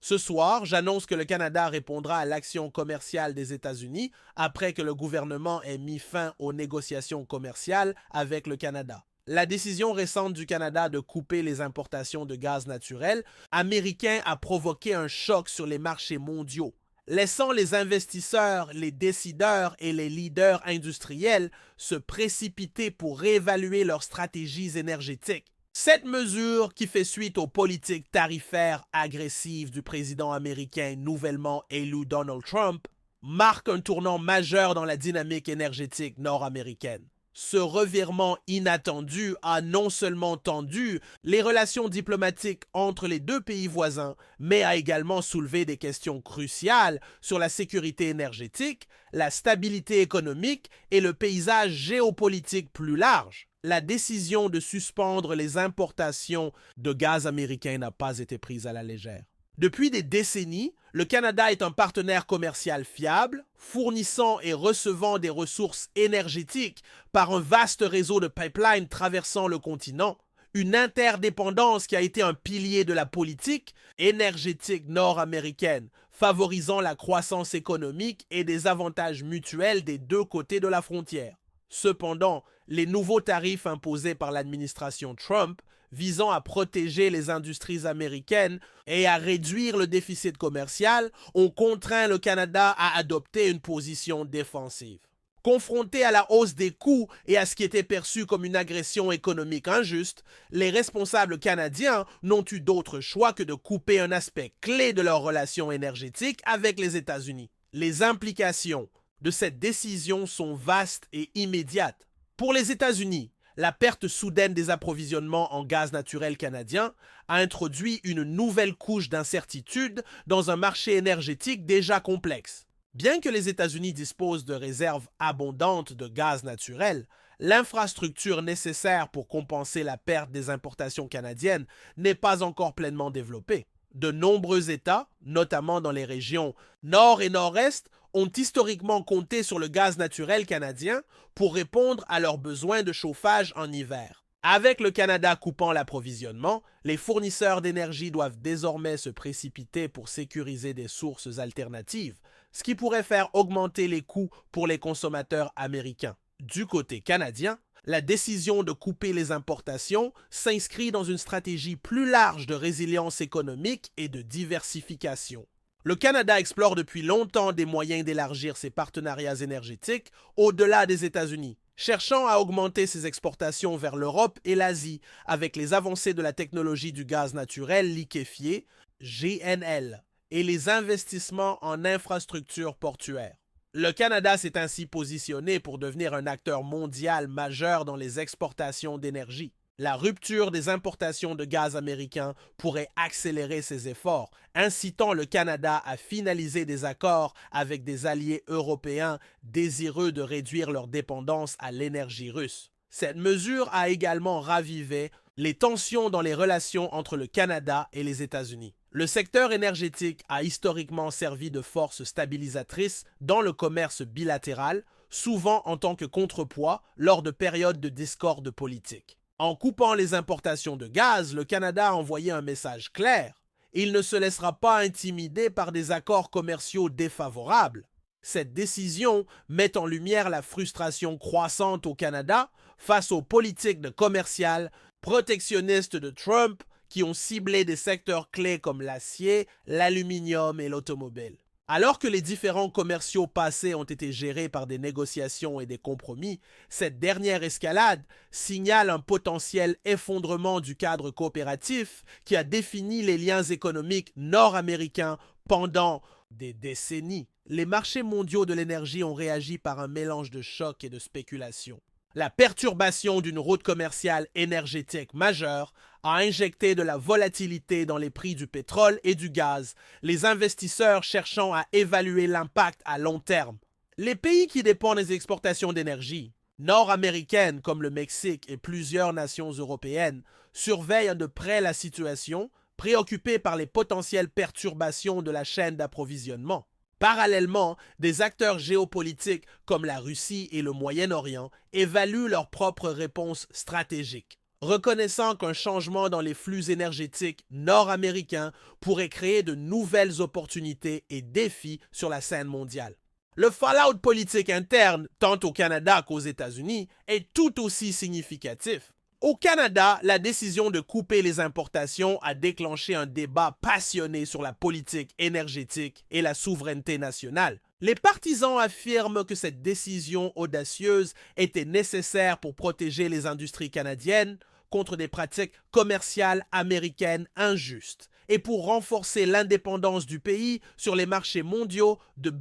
Ce soir, j'annonce que le Canada répondra à l'action commerciale des États-Unis après que le gouvernement ait mis fin aux négociations commerciales avec le Canada. La décision récente du Canada de couper les importations de gaz naturel américain a provoqué un choc sur les marchés mondiaux, laissant les investisseurs, les décideurs et les leaders industriels se précipiter pour réévaluer leurs stratégies énergétiques. Cette mesure, qui fait suite aux politiques tarifaires agressives du président américain nouvellement élu Donald Trump, marque un tournant majeur dans la dynamique énergétique nord-américaine. Ce revirement inattendu a non seulement tendu les relations diplomatiques entre les deux pays voisins, mais a également soulevé des questions cruciales sur la sécurité énergétique, la stabilité économique et le paysage géopolitique plus large. La décision de suspendre les importations de gaz américain n'a pas été prise à la légère. Depuis des décennies, le Canada est un partenaire commercial fiable, fournissant et recevant des ressources énergétiques par un vaste réseau de pipelines traversant le continent, une interdépendance qui a été un pilier de la politique énergétique nord-américaine, favorisant la croissance économique et des avantages mutuels des deux côtés de la frontière. Cependant, les nouveaux tarifs imposés par l'administration Trump visant à protéger les industries américaines et à réduire le déficit commercial ont contraint le Canada à adopter une position défensive. Confronté à la hausse des coûts et à ce qui était perçu comme une agression économique injuste, les responsables canadiens n'ont eu d'autre choix que de couper un aspect clé de leurs relations énergétiques avec les États-Unis. Les implications de cette décision sont vastes et immédiates. Pour les États-Unis, la perte soudaine des approvisionnements en gaz naturel canadien a introduit une nouvelle couche d'incertitude dans un marché énergétique déjà complexe. Bien que les États-Unis disposent de réserves abondantes de gaz naturel, l'infrastructure nécessaire pour compenser la perte des importations canadiennes n'est pas encore pleinement développée. De nombreux États, notamment dans les régions nord et nord-est, ont historiquement compté sur le gaz naturel canadien pour répondre à leurs besoins de chauffage en hiver. Avec le Canada coupant l'approvisionnement, les fournisseurs d'énergie doivent désormais se précipiter pour sécuriser des sources alternatives, ce qui pourrait faire augmenter les coûts pour les consommateurs américains. Du côté canadien, la décision de couper les importations s'inscrit dans une stratégie plus large de résilience économique et de diversification. Le Canada explore depuis longtemps des moyens d'élargir ses partenariats énergétiques au-delà des États-Unis, cherchant à augmenter ses exportations vers l'Europe et l'Asie avec les avancées de la technologie du gaz naturel liquéfié, GNL, et les investissements en infrastructures portuaires. Le Canada s'est ainsi positionné pour devenir un acteur mondial majeur dans les exportations d'énergie. La rupture des importations de gaz américain pourrait accélérer ces efforts, incitant le Canada à finaliser des accords avec des alliés européens désireux de réduire leur dépendance à l'énergie russe. Cette mesure a également ravivé les tensions dans les relations entre le Canada et les États-Unis. Le secteur énergétique a historiquement servi de force stabilisatrice dans le commerce bilatéral, souvent en tant que contrepoids lors de périodes de discorde politique. En coupant les importations de gaz, le Canada a envoyé un message clair. Il ne se laissera pas intimider par des accords commerciaux défavorables. Cette décision met en lumière la frustration croissante au Canada face aux politiques commerciales protectionnistes de Trump qui ont ciblé des secteurs clés comme l'acier, l'aluminium et l'automobile. Alors que les différends commerciaux passés ont été gérés par des négociations et des compromis, cette dernière escalade signale un potentiel effondrement du cadre coopératif qui a défini les liens économiques nord-américains pendant des décennies. Les marchés mondiaux de l'énergie ont réagi par un mélange de choc et de spéculation. La perturbation d'une route commerciale énergétique majeure a injecté de la volatilité dans les prix du pétrole et du gaz, les investisseurs cherchant à évaluer l'impact à long terme. Les pays qui dépendent des exportations d'énergie, nord-américaines comme le Mexique et plusieurs nations européennes, surveillent de près la situation, préoccupés par les potentielles perturbations de la chaîne d'approvisionnement. Parallèlement, des acteurs géopolitiques comme la Russie et le Moyen-Orient évaluent leurs propres réponses stratégiques. reconnaissant qu'un changement dans les flux énergétiques nord-américains pourrait créer de nouvelles opportunités et défis sur la scène mondiale. Le fallout politique interne, tant au Canada qu'aux États-Unis, est tout aussi significatif. Au Canada, la décision de couper les importations a déclenché un débat passionné sur la politique énergétique et la souveraineté nationale. Les partisans affirment que cette décision audacieuse était nécessaire pour protéger les industries canadiennes contre des pratiques commerciales américaines injustes et pour renforcer l'indépendance du pays sur les marchés mondiaux de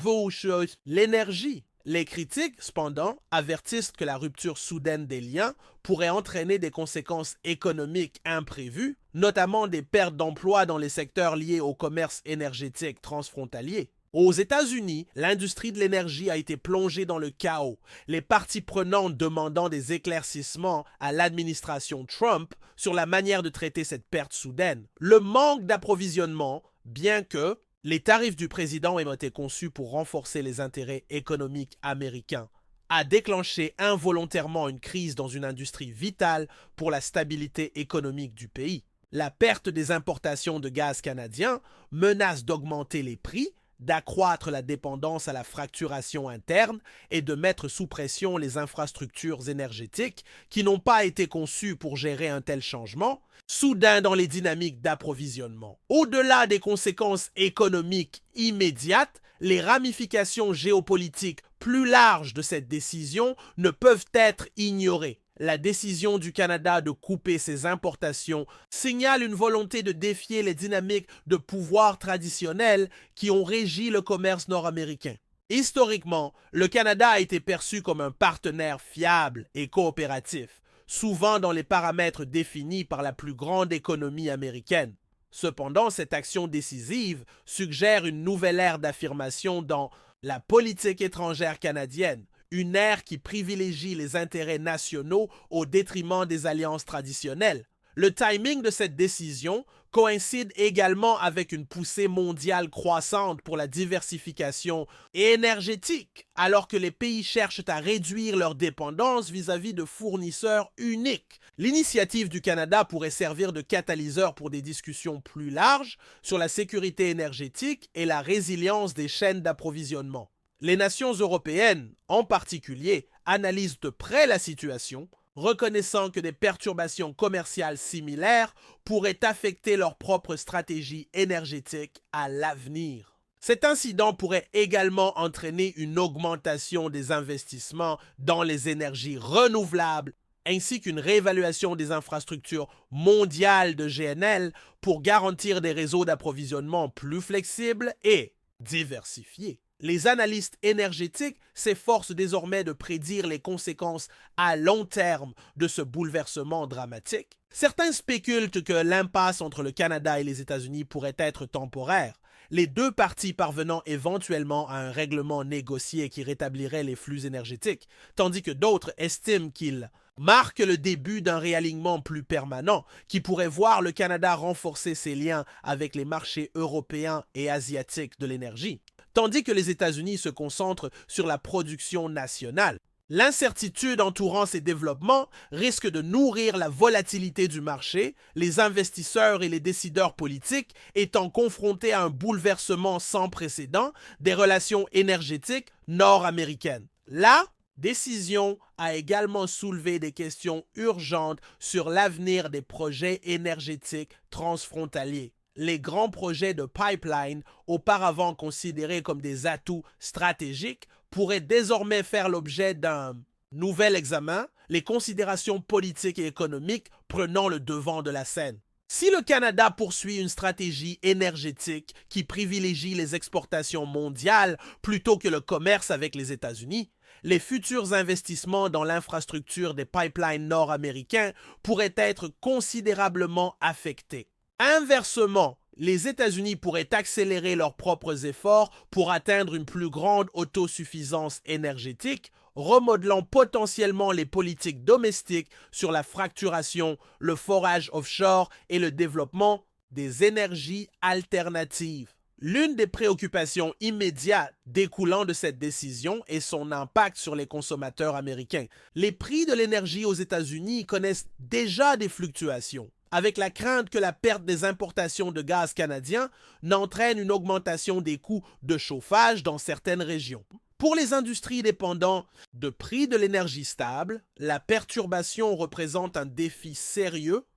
l'énergie. Les critiques, cependant, avertissent que la rupture soudaine des liens pourrait entraîner des conséquences économiques imprévues, notamment des pertes d'emplois dans les secteurs liés au commerce énergétique transfrontalier. Aux États-Unis, l'industrie de l'énergie a été plongée dans le chaos, les parties prenantes demandant des éclaircissements à l'administration Trump sur la manière de traiter cette perte soudaine. Le manque d'approvisionnement, bien que les tarifs du président aient été conçus pour renforcer les intérêts économiques américains, a déclenché involontairement une crise dans une industrie vitale pour la stabilité économique du pays. La perte des importations de gaz canadien menace d'augmenter les prix, d'accroître la dépendance à la fracturation interne et de mettre sous pression les infrastructures énergétiques qui n'ont pas été conçues pour gérer un tel changement, soudain dans les dynamiques d'approvisionnement. Au-delà des conséquences économiques immédiates, les ramifications géopolitiques plus larges de cette décision ne peuvent être ignorées. La décision du Canada de couper ses importations signale une volonté de défier les dynamiques de pouvoir traditionnelles qui ont régi le commerce nord-américain. Historiquement, le Canada a été perçu comme un partenaire fiable et coopératif, souvent dans les paramètres définis par la plus grande économie américaine. Cependant, cette action décisive suggère une nouvelle ère d'affirmation dans la politique étrangère canadienne, une ère qui privilégie les intérêts nationaux au détriment des alliances traditionnelles. Le timing de cette décision coïncide également avec une poussée mondiale croissante pour la diversification énergétique, alors que les pays cherchent à réduire leur dépendance vis-à-vis de fournisseurs uniques. L'initiative du Canada pourrait servir de catalyseur pour des discussions plus larges sur la sécurité énergétique et la résilience des chaînes d'approvisionnement. Les nations européennes, en particulier, analysent de près la situation, reconnaissant que des perturbations commerciales similaires pourraient affecter leur propre stratégie énergétique à l'avenir. Cet incident pourrait également entraîner une augmentation des investissements dans les énergies renouvelables ainsi qu'une réévaluation des infrastructures mondiales de GNL pour garantir des réseaux d'approvisionnement plus flexibles et diversifiés. Les analystes énergétiques s'efforcent désormais de prédire les conséquences à long terme de ce bouleversement dramatique. Certains spéculent que l'impasse entre le Canada et les États-Unis pourrait être temporaire, les deux parties parvenant éventuellement à un règlement négocié qui rétablirait les flux énergétiques, tandis que d'autres estiment qu'il marque le début d'un réalignement plus permanent qui pourrait voir le Canada renforcer ses liens avec les marchés européens et asiatiques de l'énergie, tandis que les États-Unis se concentrent sur la production nationale. L'incertitude entourant ces développements risque de nourrir la volatilité du marché, les investisseurs et les décideurs politiques étant confrontés à un bouleversement sans précédent des relations énergétiques nord-américaines. La décision a également soulevé des questions urgentes sur l'avenir des projets énergétiques transfrontaliers. Les grands projets de pipeline, auparavant considérés comme des atouts stratégiques, pourraient désormais faire l'objet d'un nouvel examen, les considérations politiques et économiques prenant le devant de la scène. Si le Canada poursuit une stratégie énergétique qui privilégie les exportations mondiales plutôt que le commerce avec les États-Unis, les futurs investissements dans l'infrastructure des pipelines nord-américains pourraient être considérablement affectés. Inversement, les États-Unis pourraient accélérer leurs propres efforts pour atteindre une plus grande autosuffisance énergétique, remodelant potentiellement les politiques domestiques sur la fracturation, le forage offshore et le développement des énergies alternatives. L'une des préoccupations immédiates découlant de cette décision est son impact sur les consommateurs américains. Les prix de l'énergie aux États-Unis connaissent déjà des fluctuations, avec la crainte que la perte des importations de gaz canadien n'entraîne une augmentation des coûts de chauffage dans certaines régions. Pour les industries dépendantes de prix de l'énergie stable, la perturbation représente un défi sérieux,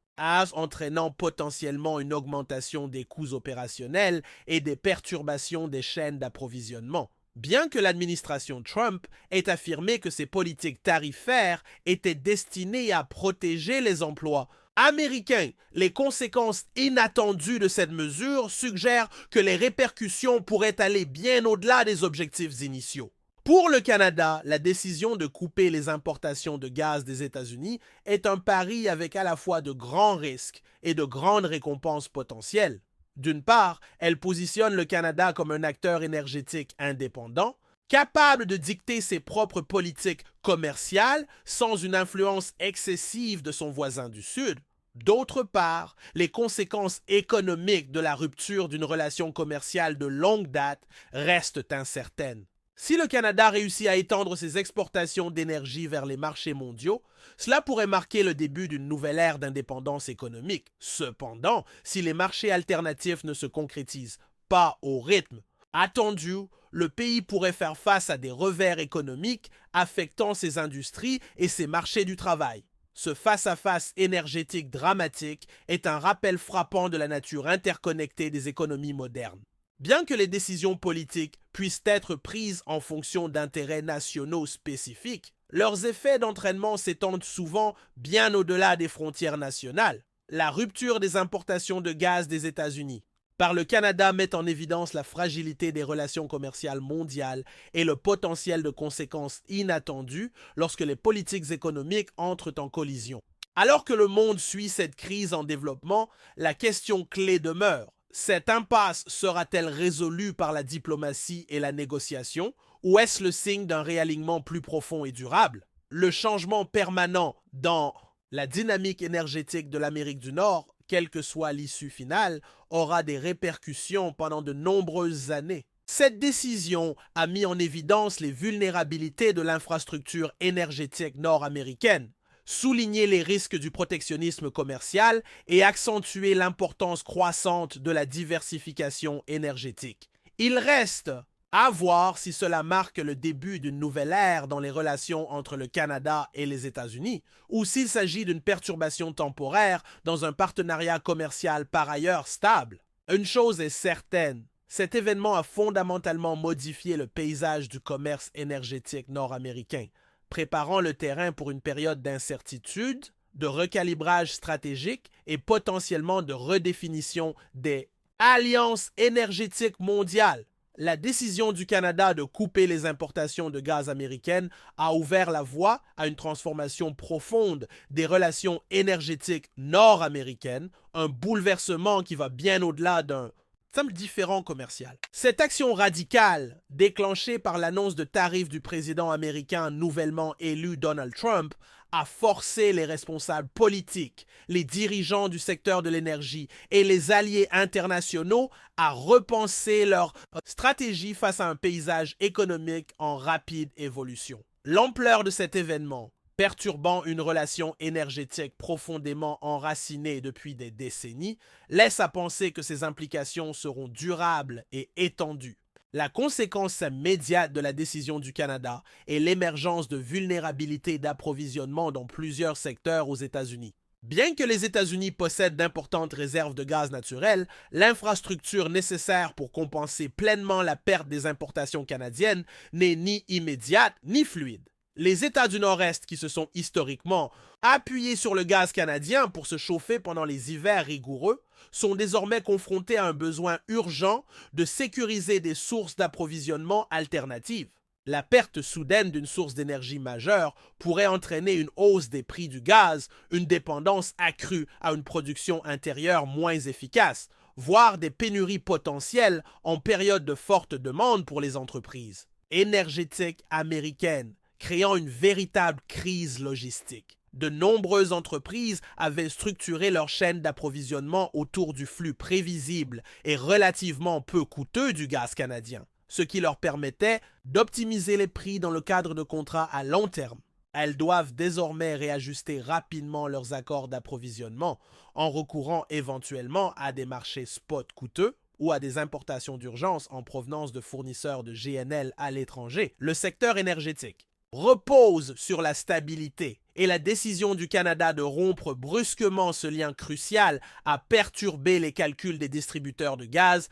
entraînant potentiellement une augmentation des coûts opérationnels et des perturbations des chaînes d'approvisionnement. Bien que l'administration Trump ait affirmé que ses politiques tarifaires étaient destinées à protéger les emplois américains, les conséquences inattendues de cette mesure suggèrent que les répercussions pourraient aller bien au-delà des objectifs initiaux. Pour le Canada, la décision de couper les importations de gaz des États-Unis est un pari avec à la fois de grands risques et de grandes récompenses potentielles. D'une part, elle positionne le Canada comme un acteur énergétique indépendant, capable de dicter ses propres politiques commerciales sans une influence excessive de son voisin du Sud. D'autre part, les conséquences économiques de la rupture d'une relation commerciale de longue date restent incertaines. Si le Canada réussit à étendre ses exportations d'énergie vers les marchés mondiaux, cela pourrait marquer le début d'une nouvelle ère d'indépendance économique. Cependant, si les marchés alternatifs ne se concrétisent pas au rythme attendu, le pays pourrait faire face à des revers économiques affectant ses industries et ses marchés du travail. Ce face-à-face énergétique dramatique est un rappel frappant de la nature interconnectée des économies modernes. Bien que les décisions politiques puissent être prises en fonction d'intérêts nationaux spécifiques, leurs effets d'entraînement s'étendent souvent bien au-delà des frontières nationales. La rupture des importations de gaz des États-Unis par le Canada met en évidence la fragilité des relations commerciales mondiales et le potentiel de conséquences inattendues lorsque les politiques économiques entrent en collision. Alors que le monde suit cette crise en développement, la question clé demeure. Cette impasse sera-t-elle résolue par la diplomatie et la négociation, ou est-ce le signe d'un réalignement plus profond et durable? Le changement permanent dans la dynamique énergétique de l'Amérique du Nord, quelle que soit l'issue finale, aura des répercussions pendant de nombreuses années. Cette décision a mis en évidence les vulnérabilités de l'infrastructure énergétique nord-américaine, souligner les risques du protectionnisme commercial et accentuer l'importance croissante de la diversification énergétique. Il reste à voir si cela marque le début d'une nouvelle ère dans les relations entre le Canada et les États-Unis, ou s'il s'agit d'une perturbation temporaire dans un partenariat commercial par ailleurs stable. Une chose est certaine, cet événement a fondamentalement modifié le paysage du commerce énergétique nord-américain, préparant le terrain pour une période d'incertitude, de recalibrage stratégique et potentiellement de redéfinition des alliances énergétiques mondiales. La décision du Canada de couper les importations de gaz américaines a ouvert la voie à une transformation profonde des relations énergétiques nord-américaines, un bouleversement qui va bien au-delà d'un simple différend commercial. Cette action radicale, déclenchée par l'annonce de tarifs du président américain nouvellement élu Donald Trump, a forcé les responsables politiques, les dirigeants du secteur de l'énergie et les alliés internationaux à repenser leur stratégie face à un paysage économique en rapide évolution. L'ampleur de cet événement, perturbant une relation énergétique profondément enracinée depuis des décennies, laisse à penser que ses implications seront durables et étendues. La conséquence immédiate de la décision du Canada est l'émergence de vulnérabilités d'approvisionnement dans plusieurs secteurs aux États-Unis. Bien que les États-Unis possèdent d'importantes réserves de gaz naturel, l'infrastructure nécessaire pour compenser pleinement la perte des importations canadiennes n'est ni immédiate ni fluide. Les États du Nord-Est qui se sont historiquement appuyés sur le gaz canadien pour se chauffer pendant les hivers rigoureux sont désormais confrontés à un besoin urgent de sécuriser des sources d'approvisionnement alternatives. La perte soudaine d'une source d'énergie majeure pourrait entraîner une hausse des prix du gaz, une dépendance accrue à une production intérieure moins efficace, voire des pénuries potentielles en période de forte demande pour les entreprises énergétiques américaines, créant une véritable crise logistique. De nombreuses entreprises avaient structuré leur chaîne d'approvisionnement autour du flux prévisible et relativement peu coûteux du gaz canadien, ce qui leur permettait d'optimiser les prix dans le cadre de contrats à long terme. Elles doivent désormais réajuster rapidement leurs accords d'approvisionnement en recourant éventuellement à des marchés spot coûteux ou à des importations d'urgence en provenance de fournisseurs de GNL à l'étranger. Le secteur énergétique repose sur la stabilité et la décision du Canada de rompre brusquement ce lien crucial a perturbé les calculs des distributeurs de gaz,